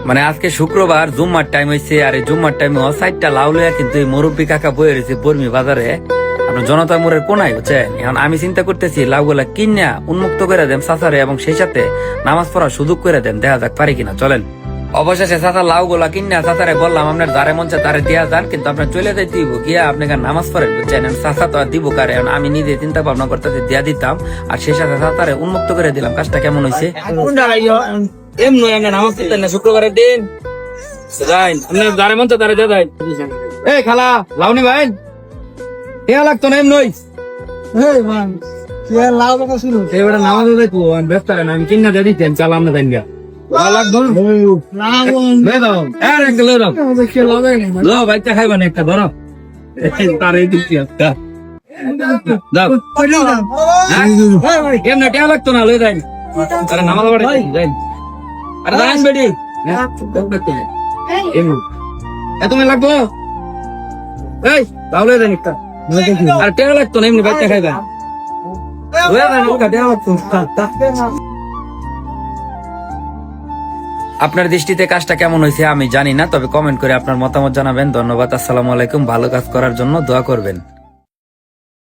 মানে আজকে শুক্রবার জুম্মার টাইম হয়েছে, আর এই জুম্মার টাইমে সাইডটা লাউ লইয়া কিন্তু এই মুরব্বী কাকা বয়ে রয়েছে বর্মি বাজারে আপনার জনতা মোড়ের কোনায়, বুঝছেন? এখন আমি চিন্তা করতেছি লাউগুলা কিনা উন্মুক্ত করে দেন চাচারে, এবং সেই সাথে নামাজ পড়ার সুযোগ করে দেন, দেখা যাক পারি কিনা। চলেন। অবশেষে চাচা লাউগুলা কিনা চাচারে বললাম আপনার যারে মন চায় তারে দিয়া যান, কিন্তু আপনার চলে যাই দিব গিয়া আপনাকে নামাজ পড়েন, বুঝছেন? চাচা তো আর দিব কারে, আমি নিজে চিন্তা ভাবনা করতেছি দিয়া দিতাম, আর সেই সাথে চাচারে উন্মুক্ত করে দিলাম। কাজটা কেমন হয়েছে? এমনি নামাজ পড়তেন না শুক্রবারের দিন, যাইন আপনার যারে মন চায় তারে দিয়ে যাইন। এই খালা লাউনি ভাই কে লাগতো না এমনি নামাজ দেখবো ব্যস্ত আমি কিনা দিয়ে দিতেন চালাম না তাই বাচ্চা খাইবা না একটা ধরো তার এই দিচ্ছি একটা এমনি টেয়া লাগতো না লয়ে যাই আরে নামাজ পড়ে যাই আরে দাঁড়ান বেটি তুমি লাগবো এই তাহলে দেন একটা আর টেয়া লাগতো না এমনি বাচ্চা খাইবা টেয়া লাগতো। আপনার দৃষ্টিতে কাজটা কেমন হয়েছে আমি জানি না, তবে কমেন্ট করে আপনার মতামত জানাবেন। ধন্যবাদ। আসসালামু আলাইকুম। ভালো কাজ করার জন্য দোয়া করবেন।